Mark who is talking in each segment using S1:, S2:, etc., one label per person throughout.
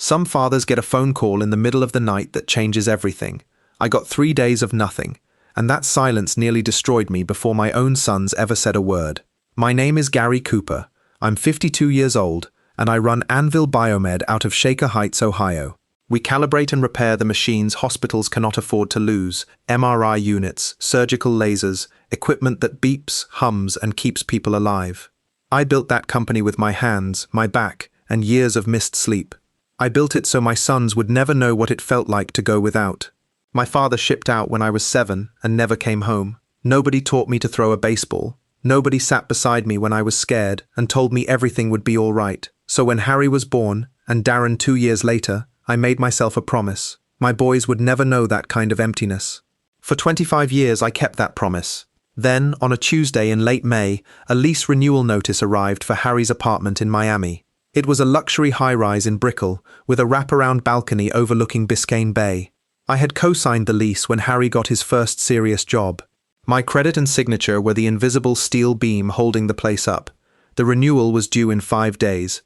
S1: Some fathers get a phone call in the middle of the night that changes everything. I got 3 days of nothing, and that silence nearly destroyed me before my own sons ever said a word. My name is Gary Cooper. I'm 52 years old, and I run Anvil Biomed out of Shaker Heights, Ohio. We calibrate and repair the machines hospitals cannot afford to lose: MRI units, surgical lasers, equipment that beeps, hums, and keeps people alive. I built that company with my hands, my back, and years of missed sleep. I built it so my sons would never know what it felt like to go without. My father shipped out when I was 7 and never came home. Nobody taught me to throw a baseball. Nobody sat beside me when I was scared and told me everything would be all right. So when Harry was born, and Darren 2 years later, I made myself a promise. My boys would never know that kind of emptiness. For 25 years I kept that promise. Then, on a Tuesday in late May, a lease renewal notice arrived for Harry's apartment in Miami. It was a luxury high-rise in Brickell, with a wraparound balcony overlooking Biscayne Bay. I had co-signed the lease when Harry got his first serious job. My credit and signature were the invisible steel beam holding the place up. The renewal was due in 5 days.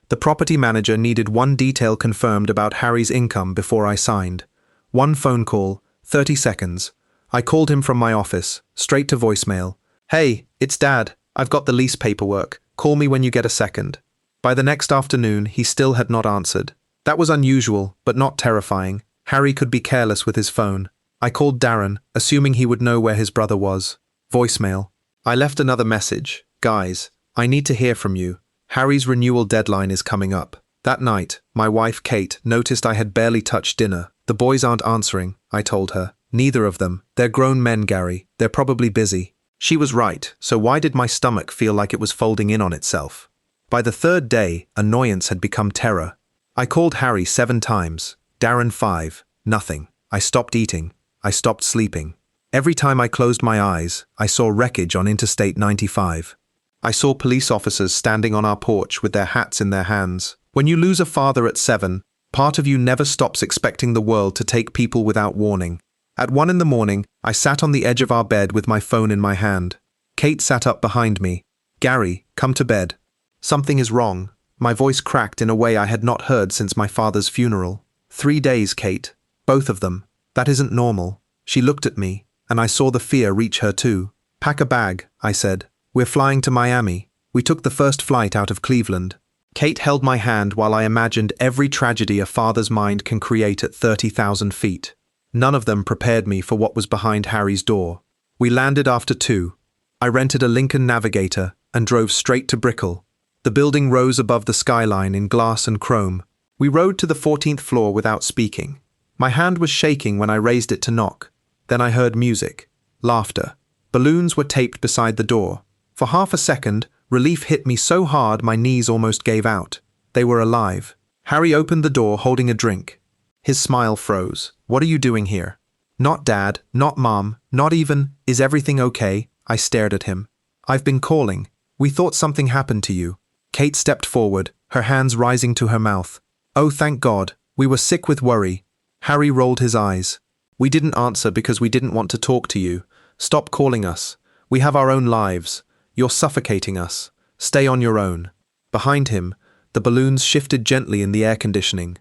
S1: The property manager needed one detail confirmed about Harry's income before I signed. One phone call, 30 seconds. I called him from my office, straight to voicemail. "Hey, it's Dad. I've got the lease paperwork. Call me when you get a second." By the next afternoon, he still had not answered. That was unusual, but not terrifying. Harry could be careless with his phone. I called Darren, assuming he would know where his brother was. Voicemail. I left another message. "Guys, I need to hear from you. Harry's renewal deadline is coming up." That night, my wife Kate noticed I had barely touched dinner. "The boys aren't answering," I told her. "Neither of them. They're grown men, Gary. They're probably busy." She was right, so why did my stomach feel like it was folding in on itself? By the third day, annoyance had become terror. I called Harry 7 times, Darren 5, nothing. I stopped eating. I stopped sleeping. Every time I closed my eyes, I saw wreckage on Interstate 95. I saw police officers standing on our porch with their hats in their hands. When you lose a father at 7, part of you never stops expecting the world to take people without warning. At 1 in the morning, I sat on the edge of our bed with my phone in my hand. Kate sat up behind me. "Gary, come to bed." "Something is wrong." My voice cracked in a way I had not heard since my father's funeral. 3 days, Kate. Both of them. That isn't normal. She looked at me, and I saw the fear reach her too. "Pack a bag," I said. "We're flying to Miami." We took the first flight out of Cleveland. Kate held my hand while I imagined every tragedy a father's mind can create at 30,000 feet. None of them prepared me for what was behind Harry's door. We landed after 2. I rented a Lincoln Navigator and drove straight to Brickell. The building rose above the skyline in glass and chrome. We rode to the 14th floor without speaking. My hand was shaking when I raised it to knock. Then I heard music, laughter. Balloons were taped beside the door. For half a second, relief hit me so hard my knees almost gave out. They were alive. Harry opened the door holding a drink. His smile froze. "What are you doing here?" "Not Dad, not Mom, not even, is everything okay?" I stared at him. "I've been calling. We thought something happened to you." Kate stepped forward, her hands rising to her mouth. "Oh, thank God. We were sick with worry." Harry rolled his eyes. "We didn't answer because we didn't want to talk to you. Stop calling us. We have our own lives. You're suffocating us. Stay on your own." Behind him, the balloons shifted gently in the air conditioning.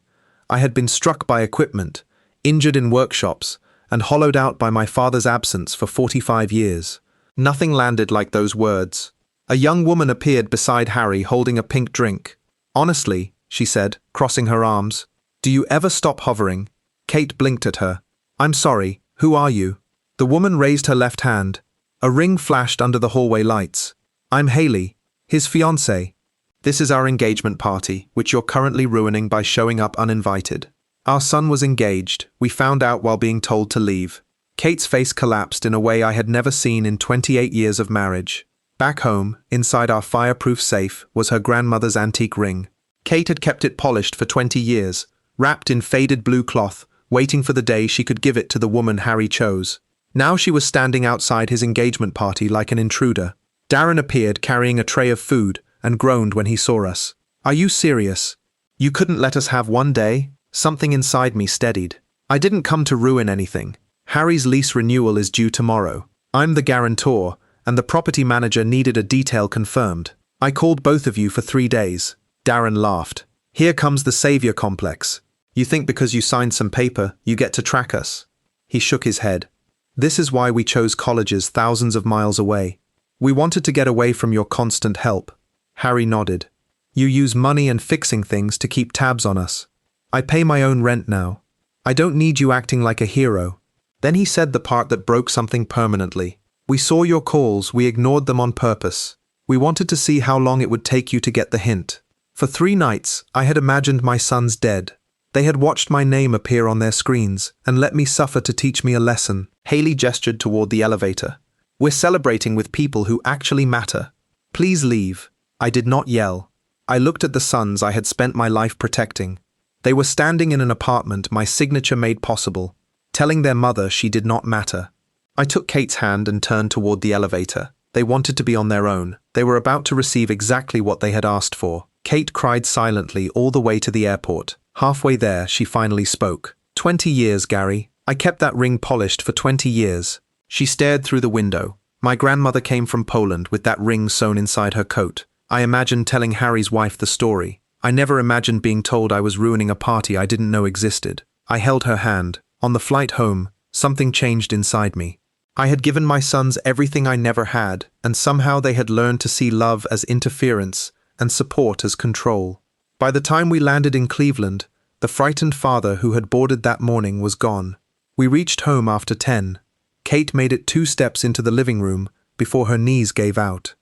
S1: I had been struck by equipment, injured in workshops, and hollowed out by my father's absence for 45 years. Nothing landed like those words. A young woman appeared beside Harry holding a pink drink. "Honestly," she said, crossing her arms, "do you ever stop hovering?" Kate blinked at her. "I'm sorry, who are you?" The woman raised her left hand. A ring flashed under the hallway lights. "I'm Haley, his fiancée. This is our engagement party, which you're currently ruining by showing up uninvited. Our son was engaged. We found out while being told to leave." Kate's face collapsed in a way I had never seen in 28 years of marriage. Back home, inside our fireproof safe, was her grandmother's antique ring. Kate had kept it polished for 20 years, wrapped in faded blue cloth, waiting for the day she could give it to the woman Harry chose. Now she was standing outside his engagement party like an intruder. Darren appeared carrying a tray of food and groaned when he saw us. "Are you serious? You couldn't let us have one day?" Something inside me steadied. "I didn't come to ruin anything. Harry's lease renewal is due tomorrow. I'm the guarantor, and the property manager needed a detail confirmed. I called both of you for 3 days." Darren laughed. Here comes the savior complex. You think because you signed some paper, you get to track us. He shook his head. This is why we chose colleges thousands of miles away. We wanted to get away from your constant help. Harry nodded. You use money and fixing things to keep tabs on us. I pay my own rent now. I don't need you acting like a hero. Then he said the part that broke something permanently. We saw your calls, we ignored them on purpose. We wanted to see how long it would take you to get the hint. For 3 nights, I had imagined my sons dead. They had watched my name appear on their screens and let me suffer to teach me a lesson. Haley gestured toward the elevator. We're celebrating with people who actually matter. Please leave. I did not yell. I looked at the sons I had spent my life protecting. They were standing in an apartment my signature made possible, telling their mother she did not matter. I took Kate's hand and turned toward the elevator. They wanted to be on their own. They were about to receive exactly what they had asked for. Kate cried silently all the way to the airport. Halfway there, she finally spoke. 20 years, Gary. I kept that ring polished for 20 years. She stared through the window. My grandmother came from Poland with that ring sewn inside her coat. I imagined telling Harry's wife the story. I never imagined being told I was ruining a party I didn't know existed. I held her hand. On the flight home, something changed inside me. I had given my sons everything I never had, and somehow they had learned to see love as interference and support as control. By the time we landed in Cleveland, the frightened father who had boarded that morning was gone. We reached home after 10. Kate made it 2 steps into the living room before her knees gave out.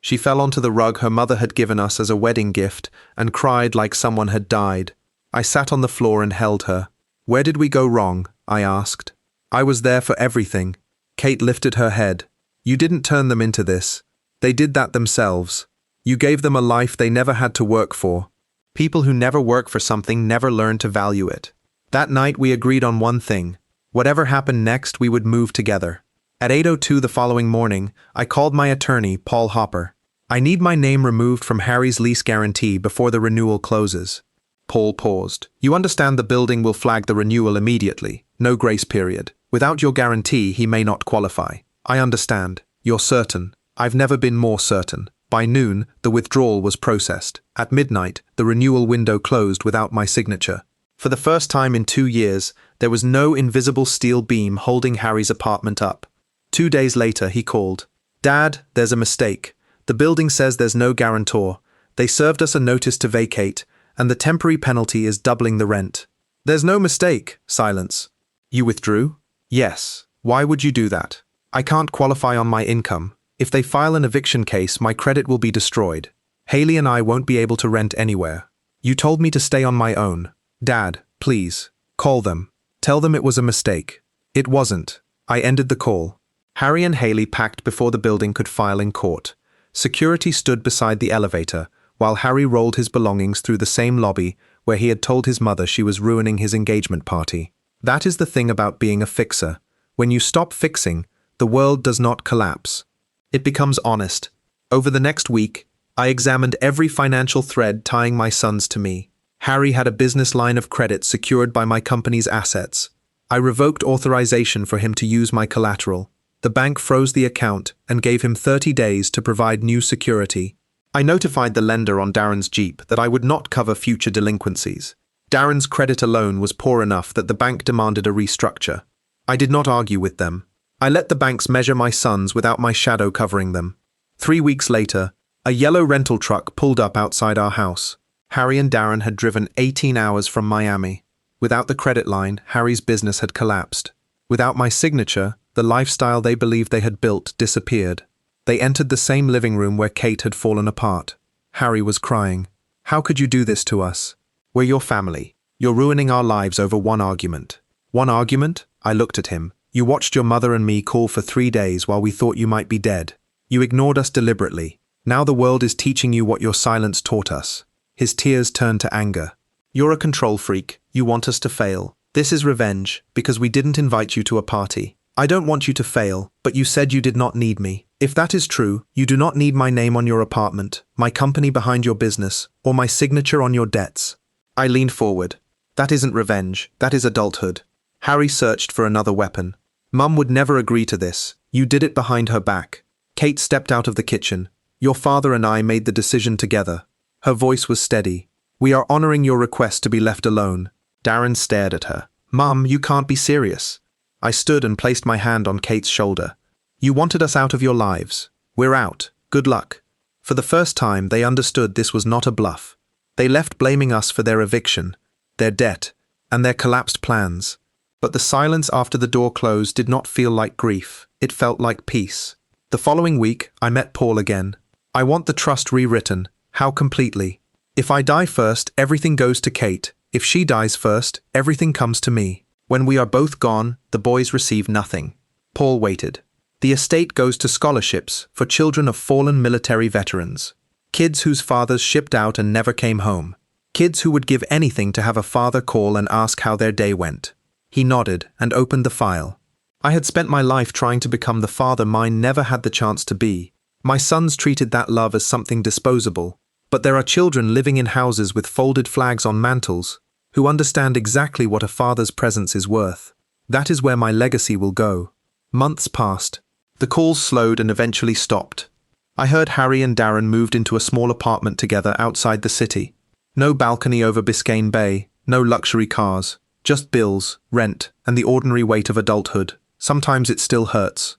S1: She fell onto the rug her mother had given us as a wedding gift and cried like someone had died. I sat on the floor and held her. Where did we go wrong? I asked. I was there for everything. Kate lifted her head. You didn't turn them into this. They did that themselves. You gave them a life they never had to work for. People who never work for something never learn to value it. That night we agreed on one thing. Whatever happened next, we would move together. At 8:02 the following morning, I called my attorney, Paul Hopper. I need my name removed from Harry's lease guarantee before the renewal closes. Paul paused. You understand the building will flag the renewal immediately. No grace period. Without your guarantee, he may not qualify. I understand. You're certain. I've never been more certain. By noon, the withdrawal was processed. At midnight, the renewal window closed without my signature. For the first time in 2 years, there was no invisible steel beam holding Harry's apartment up. 2 days later, he called. Dad, there's a mistake. The building says there's no guarantor. They served us a notice to vacate, and the temporary penalty is doubling the rent. There's no mistake. Silence. You withdrew? Yes. Why would you do that? I can't qualify on my income. If they file an eviction case, my credit will be destroyed. Haley and I won't be able to rent anywhere. You told me to stay on my own. Dad, please. Call them. Tell them it was a mistake. It wasn't. I ended the call. Harry and Haley packed before the building could file in court. Security stood beside the elevator, while Harry rolled his belongings through the same lobby where he had told his mother she was ruining his engagement party. That is the thing about being a fixer. When you stop fixing, the world does not collapse. It becomes honest. Over the next week, I examined every financial thread tying my sons to me. Harry had a business line of credit secured by my company's assets. I revoked authorization for him to use my collateral. The bank froze the account and gave him 30 days to provide new security. I notified the lender on Darren's Jeep that I would not cover future delinquencies. Darren's credit alone was poor enough that the bank demanded a restructure. I did not argue with them. I let the banks measure my sons without my shadow covering them. 3 weeks later, a yellow rental truck pulled up outside our house. Harry and Darren had driven 18 hours from Miami. Without the credit line, Harry's business had collapsed. Without my signature, the lifestyle they believed they had built disappeared. They entered the same living room where Kate had fallen apart. Harry was crying. How could you do this to us? We're your family. You're ruining our lives over one argument. One argument? I looked at him. You watched your mother and me call for 3 days while we thought you might be dead. You ignored us deliberately. Now the world is teaching you what your silence taught us. His tears turned to anger. You're a control freak. You want us to fail. This is revenge, because we didn't invite you to a party. I don't want you to fail, but you said you did not need me. If that is true, you do not need my name on your apartment, my company behind your business, or my signature on your debts. I leaned forward. That isn't revenge. That is adulthood. Harry searched for another weapon. Mum would never agree to this. You did it behind her back. Kate stepped out of the kitchen. Your father and I made the decision together. Her voice was steady. We are honoring your request to be left alone. Darren stared at her. Mum, you can't be serious. I stood and placed my hand on Kate's shoulder. You wanted us out of your lives. We're out. Good luck. For the first time, they understood this was not a bluff. They left blaming us for their eviction, their debt, and their collapsed plans. But the silence after the door closed did not feel like grief. It felt like peace. The following week, I met Paul again. I want the trust rewritten. How completely? If I die first, everything goes to Kate. If she dies first, everything comes to me. When we are both gone, the boys receive nothing. Paul waited. The estate goes to scholarships for children of fallen military veterans. Kids whose fathers shipped out and never came home. Kids who would give anything to have a father call and ask how their day went. He nodded and opened the file. I had spent my life trying to become the father mine never had the chance to be. My sons treated that love as something disposable. But there are children living in houses with folded flags on mantles who understand exactly what a father's presence is worth. That is where my legacy will go. Months passed. The calls slowed and eventually stopped. I heard Harry and Darren moved into a small apartment together outside the city. No balcony over Biscayne Bay, no luxury cars, just bills, rent, and the ordinary weight of adulthood. Sometimes it still hurts.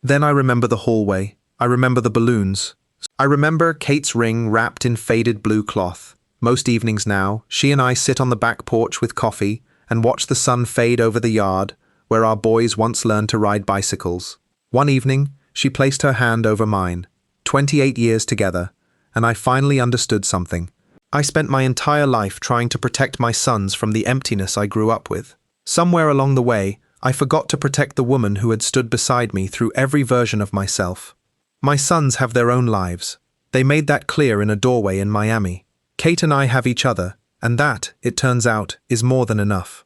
S1: Then I remember the hallway. I remember the balloons. I remember Kate's ring wrapped in faded blue cloth. Most evenings now, she and I sit on the back porch with coffee and watch the sun fade over the yard where our boys once learned to ride bicycles. One evening, she placed her hand over mine. 28 years together, and I finally understood something. I spent my entire life trying to protect my sons from the emptiness I grew up with. Somewhere along the way, I forgot to protect the woman who had stood beside me through every version of myself. My sons have their own lives. They made that clear in a doorway in Miami. Kate and I have each other, and that, it turns out, is more than enough.